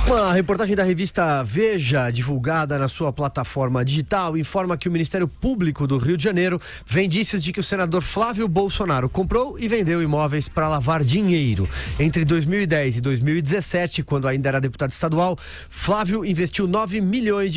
Uma reportagem da revista Veja, divulgada na sua plataforma digital, informa que o Ministério Público do Rio de Janeiro vê indícios de que o senador Flávio Bolsonaro comprou e vendeu imóveis para lavar dinheiro. Entre 2010 e 2017, quando ainda era deputado estadual, Flávio investiu R$9 milhões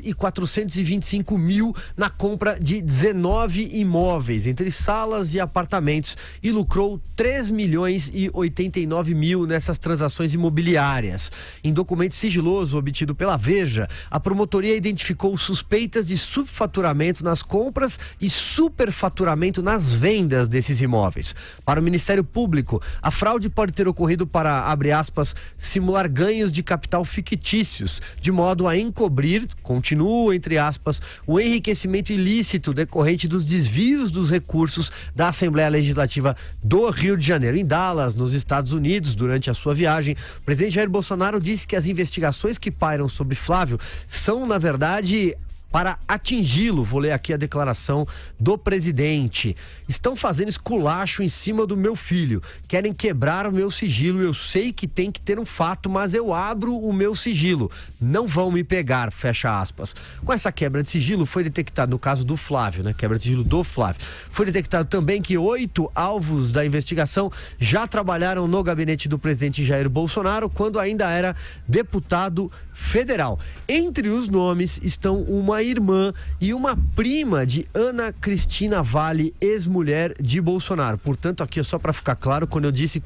e 425 mil na compra de 19 imóveis, entre salas e apartamentos, e lucrou 3 milhões e 89 mil nessas transações imobiliárias. Em documento sigiloso obtido pela Veja, a promotoria identificou suspeitas de subfaturamento nas compras e superfaturamento nas vendas desses imóveis. Para o Ministério Público, a fraude pode ter ocorrido para, abre aspas, simular ganhos de capital fictícios, de modo a encobrir, continua, entre aspas, o enriquecimento ilícito decorrente dos desvios dos recursos da Assembleia Legislativa do Rio de Janeiro. Em Dallas, nos Estados Unidos, durante a sua viagem, o presidente Jair Bolsonaro disse que as investigações que pairam sobre Flávio são, na verdade, para atingi-lo. Vou ler aqui a declaração do presidente. Estão fazendo esculacho em cima do meu filho. Querem quebrar o meu sigilo. Eu sei que tem que ter um fato, mas eu abro o meu sigilo. Não vão me pegar, fecha aspas. Com essa quebra de sigilo foi detectado, no caso do Flávio, né? Quebra de sigilo do Flávio. Foi detectado também que 8 alvos da investigação já trabalharam no gabinete do presidente Jair Bolsonaro quando ainda era deputado federal. Entre os nomes estão uma irmã e uma prima de Ana Cristina Vale, ex-mulher de Bolsonaro. Portanto, aqui só para ficar claro, quando eu disse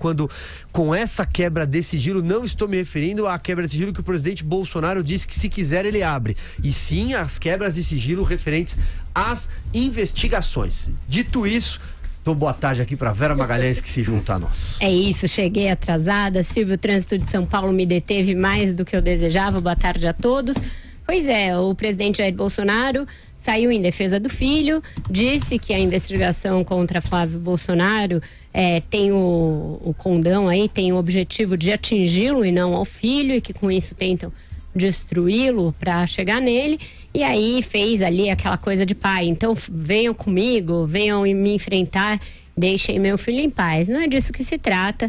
com essa quebra de sigilo, não estou me referindo à quebra de sigilo que o presidente Bolsonaro disse que se quiser ele abre, e sim as quebras de sigilo referentes às investigações. Dito isso, dou boa tarde aqui para Vera Magalhães, que se junta a nós. É isso, cheguei atrasada. Silvio, o trânsito de São Paulo me deteve mais do que eu desejava. Boa tarde a todos. Pois é, o presidente Jair Bolsonaro saiu em defesa do filho, disse que a investigação contra Flávio Bolsonaro tem o condão aí, tem o objetivo de atingi-lo e não ao filho, e que com isso tentam destruí-lo para chegar nele, e aí fez ali aquela coisa de pai, então venham comigo, venham me enfrentar, deixem meu filho em paz. Não é disso que se trata.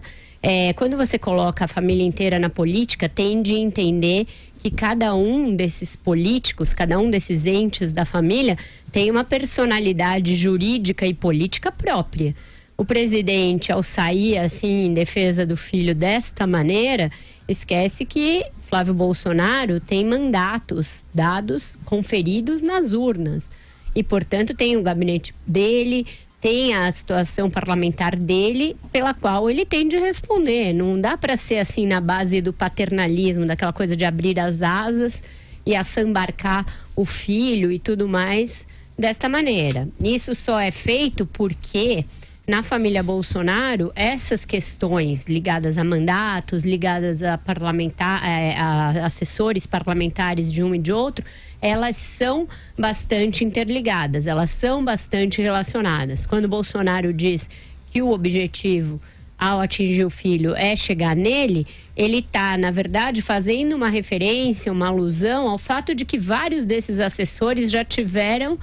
Quando você coloca a família inteira na política, tem de entender que cada um desses políticos, cada um desses entes da família tem uma personalidade jurídica e política própria. O presidente, ao sair assim em defesa do filho desta maneira, esquece que Flávio Bolsonaro tem mandatos dados, conferidos nas urnas. E, portanto, tem o gabinete dele, tem a situação parlamentar dele, pela qual ele tem de responder. Não dá para ser assim na base do paternalismo, daquela coisa de abrir as asas e assambarcar o filho e tudo mais desta maneira. Isso só é feito porque na família Bolsonaro, essas questões ligadas a mandatos, ligadas a a assessores parlamentares de um e de outro, elas são bastante interligadas, elas são bastante relacionadas. Quando Bolsonaro diz que o objetivo ao atingir o filho é chegar nele, ele está, na verdade, fazendo uma referência, uma alusão ao fato de que vários desses assessores já tiveram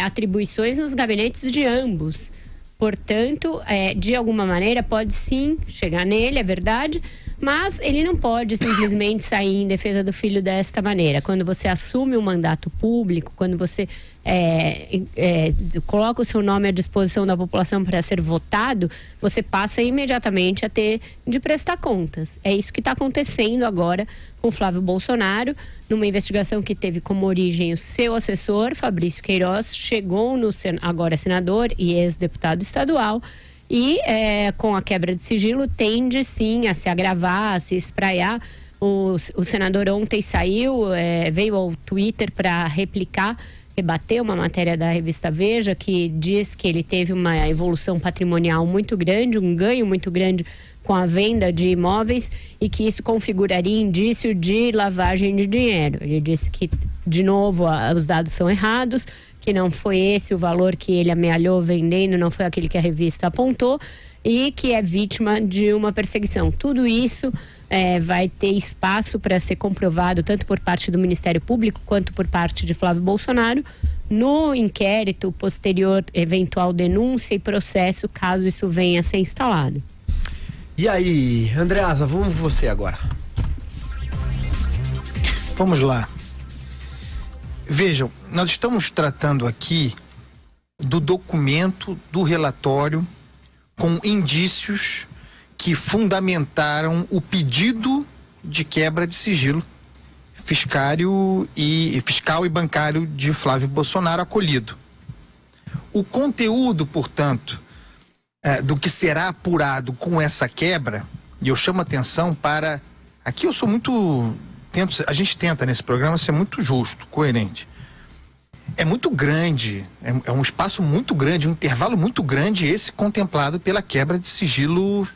atribuições nos gabinetes de ambos. Portanto, de alguma maneira pode sim chegar nele, é verdade, mas ele não pode simplesmente sair em defesa do filho desta maneira. Quando você assume um mandato público, quando você coloca o seu nome à disposição da população para ser votado, você passa imediatamente a ter de prestar contas. É isso que está acontecendo agora com Flávio Bolsonaro, numa investigação que teve como origem o seu assessor, Fabrício Queiroz, chegou agora senador e ex-deputado estadual, e com a quebra de sigilo tende sim a se agravar, a se espraiar. O senador ontem saiu, veio ao Twitter para rebater uma matéria da revista Veja, que diz que ele teve uma evolução patrimonial muito grande, um ganho muito grande com a venda de imóveis, e que isso configuraria indício de lavagem de dinheiro. Ele disse que, de novo, os dados são errados, que não foi esse o valor que ele amealhou vendendo, não foi aquele que a revista apontou, e que é vítima de uma perseguição. Tudo isso vai ter espaço para ser comprovado tanto por parte do Ministério Público quanto por parte de Flávio Bolsonaro no inquérito posterior, eventual denúncia e processo, caso isso venha a ser instalado. E aí, Andreasa, vamos com você agora. Vamos lá. Vejam, nós estamos tratando aqui do documento do relatório com indícios que fundamentaram o pedido de quebra de sigilo fiscal e bancário de Flávio Bolsonaro acolhido. O conteúdo, portanto, do que será apurado com essa quebra, e eu chamo atenção para... Aqui eu sou muito... a gente tenta nesse programa ser muito justo, coerente. É muito grande, é um espaço muito grande, um intervalo muito grande esse contemplado pela quebra de sigilo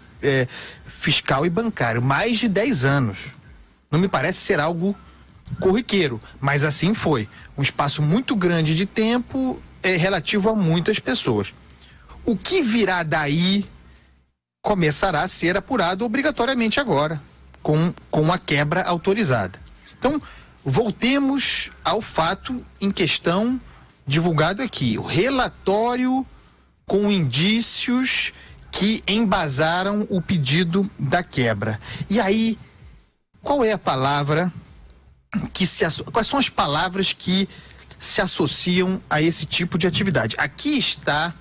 fiscal e bancário. Mais de 10 anos. Não me parece ser algo corriqueiro, mas assim foi. Um espaço muito grande de tempo relativo a muitas pessoas. O que virá daí começará a ser apurado obrigatoriamente agora, com a quebra autorizada. Então, voltemos ao fato em questão divulgado aqui. O relatório com indícios que embasaram o pedido da quebra. E aí, qual é a palavra quais são as palavras que se associam a esse tipo de atividade? Aqui está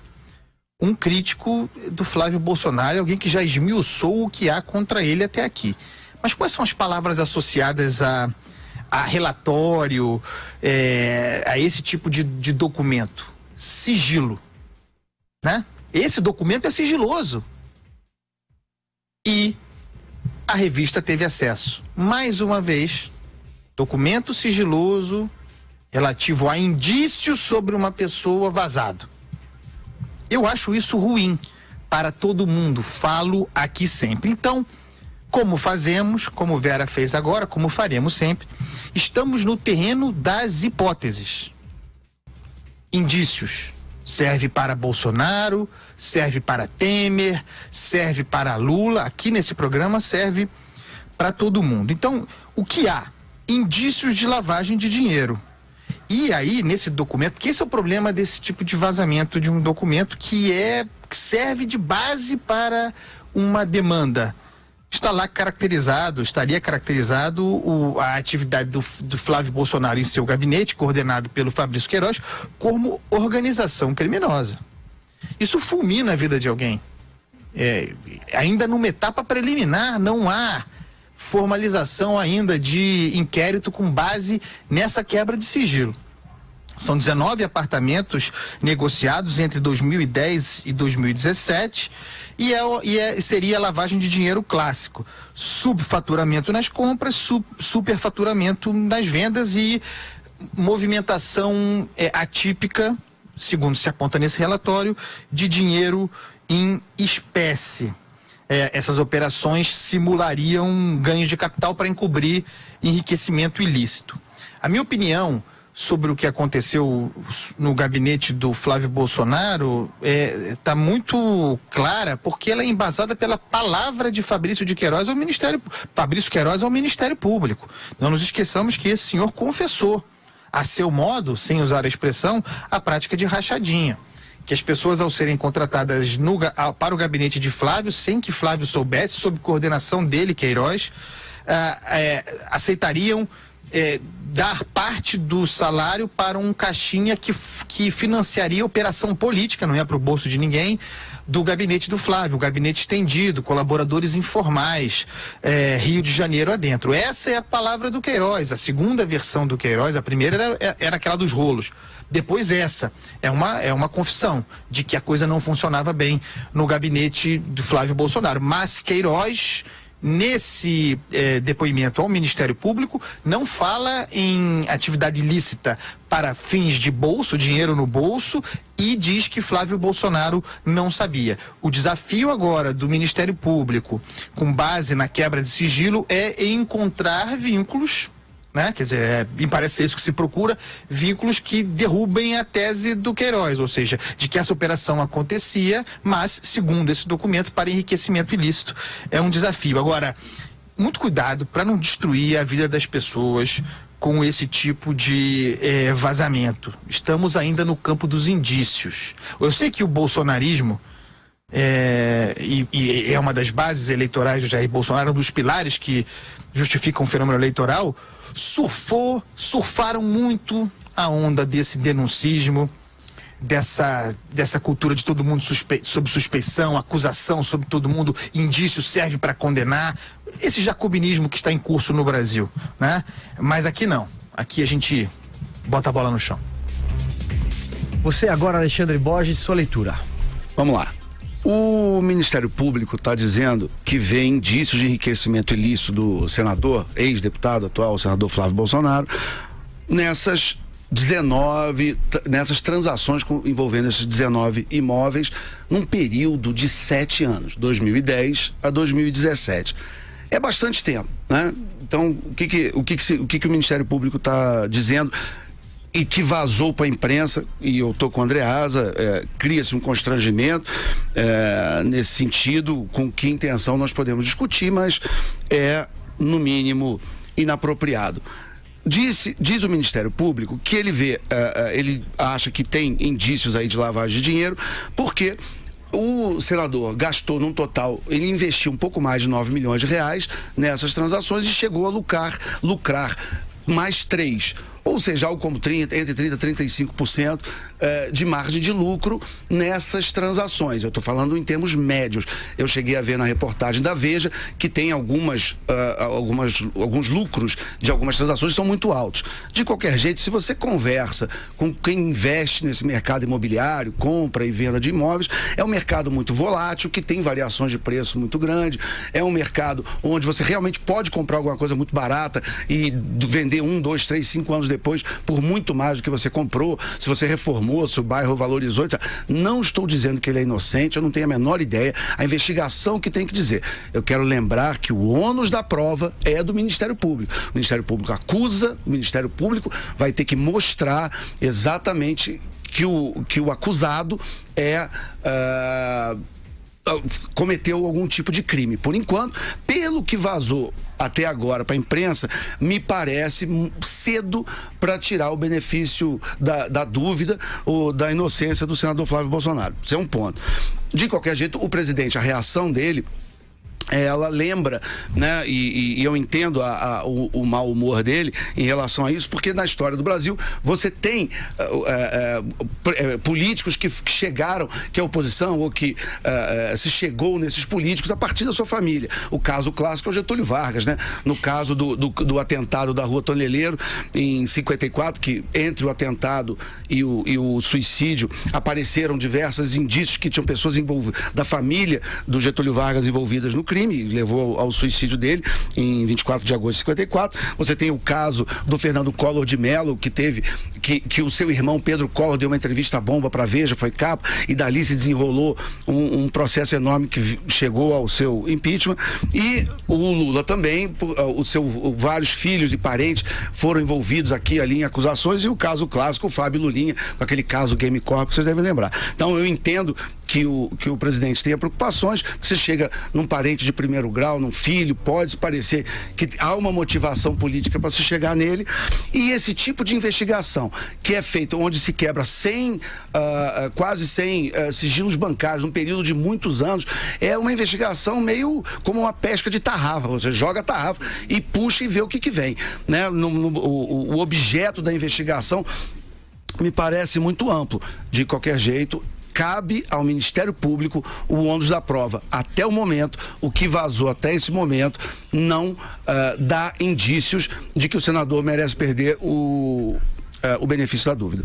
um crítico do Flávio Bolsonaro, alguém que já esmiuçou o que há contra ele até aqui. Mas quais são as palavras associadas a relatório, a esse tipo de documento? Sigilo, né? Esse documento é sigiloso. E a revista teve acesso. Mais uma vez, documento sigiloso relativo a indícios sobre uma pessoa vazado. Eu acho isso ruim para todo mundo, falo aqui sempre. Então, como fazemos, como Vera fez agora, como faremos sempre, estamos no terreno das hipóteses. Indícios. Serve para Bolsonaro, serve para Temer, serve para Lula. Aqui nesse programa serve para todo mundo. Então, o que há? Indícios de lavagem de dinheiro. E aí, nesse documento, que esse é o problema desse tipo de vazamento de um documento que serve de base para uma demanda. Estaria caracterizado a atividade do Flávio Bolsonaro em seu gabinete, coordenado pelo Fabrício Queiroz, como organização criminosa. Isso fulmina a vida de alguém. Ainda numa etapa preliminar, não há formalização ainda de inquérito com base nessa quebra de sigilo. São 19 apartamentos negociados entre 2010 e 2017 seria lavagem de dinheiro clássico. Subfaturamento nas compras, superfaturamento nas vendas e movimentação atípica, segundo se aponta nesse relatório, de dinheiro em espécie. Essas operações simulariam ganhos de capital para encobrir enriquecimento ilícito. A minha opinião sobre o que aconteceu no gabinete do Flávio Bolsonaro está muito clara, porque ela é embasada pela palavra de Fabrício Queiroz ao Ministério Público. Não nos esqueçamos que esse senhor confessou, a seu modo, sem usar a expressão, a prática de rachadinha. Que as pessoas, ao serem contratadas para o gabinete de Flávio, sem que Flávio soubesse, sob coordenação dele, Queiroz, aceitariam dar parte do salário para um caixinha que financiaria a operação política, não é para o bolso de ninguém, do gabinete do Flávio, o gabinete estendido, colaboradores informais, Rio de Janeiro adentro. Essa é a palavra do Queiroz. A segunda versão do Queiroz, a primeira era aquela dos rolos. Depois essa é uma confissão de que a coisa não funcionava bem no gabinete do Flávio Bolsonaro. Mas Queiroz, nesse depoimento ao Ministério Público, não fala em atividade ilícita para fins de bolso, dinheiro no bolso, e diz que Flávio Bolsonaro não sabia. O desafio agora do Ministério Público, com base na quebra de sigilo, é encontrar vínculos, né? Quer dizer, me parece ser isso que se procura, vínculos que derrubem a tese do Queiroz, ou seja, de que essa operação acontecia, mas, segundo esse documento, para enriquecimento ilícito. É um desafio. Agora, muito cuidado para não destruir a vida das pessoas com esse tipo de vazamento. Estamos ainda no campo dos indícios. Eu sei que o bolsonarismo e é uma das bases eleitorais do Jair Bolsonaro, um dos pilares que justifica um fenômeno eleitoral, surfaram muito a onda desse denuncismo, dessa cultura de todo mundo sob suspeição, acusação sobre todo mundo, indício serve para condenar, esse jacobinismo que está em curso no Brasil, né? Mas aqui não, aqui a gente bota a bola no chão. Você agora, Alexandre Borges, sua leitura. Vamos lá. O Ministério Público está dizendo que vê indícios de enriquecimento ilícito do senador, ex-deputado atual, senador Flávio Bolsonaro, nessas transações envolvendo esses 19 imóveis num período de 7 anos, 2010 a 2017. É bastante tempo, né? Então, o que o Ministério Público está dizendo e que vazou para a imprensa, e eu estou com o Andreasa, cria-se um constrangimento nesse sentido, com que intenção nós podemos discutir, mas é, no mínimo, inapropriado. Diz o Ministério Público que ele acha que tem indícios aí de lavagem de dinheiro, porque o senador gastou num total, ele investiu um pouco mais de 9 milhões de reais nessas transações e chegou a lucrar mais 3. Ou seja, algo como entre 30% e 35% de margem de lucro nessas transações. Eu estou falando em termos médios. Eu cheguei a ver na reportagem da Veja que tem alguns lucros de algumas transações que são muito altos. De qualquer jeito, se você conversa com quem investe nesse mercado imobiliário, compra e venda de imóveis, é um mercado muito volátil, que tem variações de preço muito grandes, é um mercado onde você realmente pode comprar alguma coisa muito barata e vender 1, 2, 3, 5 anos depois por muito mais do que você comprou, se você reformou, se o bairro valorizou, etc. Não estou dizendo que ele é inocente, eu não tenho a menor ideia, a investigação que tem que dizer. Eu quero lembrar que o ônus da prova é do Ministério Público. O Ministério Público acusa, o Ministério Público vai ter que mostrar exatamente que o acusado cometeu algum tipo de crime. Por enquanto, pelo que vazou até agora para a imprensa, me parece cedo para tirar o benefício da dúvida ou da inocência do senador Flávio Bolsonaro. Isso é um ponto. De qualquer jeito, o presidente, a reação dele, ela lembra, né, e eu entendo o mau humor dele em relação a isso, porque na história do Brasil você tem políticos que chegaram, que é oposição, ou que se chegou nesses políticos a partir da sua família. O caso clássico é o Getúlio Vargas, né? No caso do atentado da Rua Toneleiro em 54, que entre o atentado e o suicídio apareceram diversos indícios que tinham pessoas da família do Getúlio Vargas envolvidas no crime, levou ao suicídio dele em 24 de agosto de 54. Você tem o caso do Fernando Collor de Mello, que o seu irmão Pedro Collor deu uma entrevista bomba para a Veja, foi capa, e dali se desenrolou um processo enorme que chegou ao seu impeachment. E o Lula também, vários filhos e parentes foram envolvidos aqui e ali em acusações, e o caso clássico, o Fábio Lulinha, com aquele caso Game Corp, que vocês devem lembrar. Então eu entendo que o presidente tenha preocupações, que você chega num parente de primeiro grau, num filho, pode parecer que há uma motivação política para se chegar nele, e esse tipo de investigação que é feita onde se quebra quase 100 sigilos bancários num período de muitos anos, é uma investigação meio como uma pesca de tarrafa. Você joga a tarrafa e puxa e vê o que vem, né? O objeto da investigação me parece muito amplo. De qualquer jeito, cabe ao Ministério Público o ônus da prova. Até o momento, o que vazou até esse momento não dá indícios de que o senador merece perder o benefício da dúvida.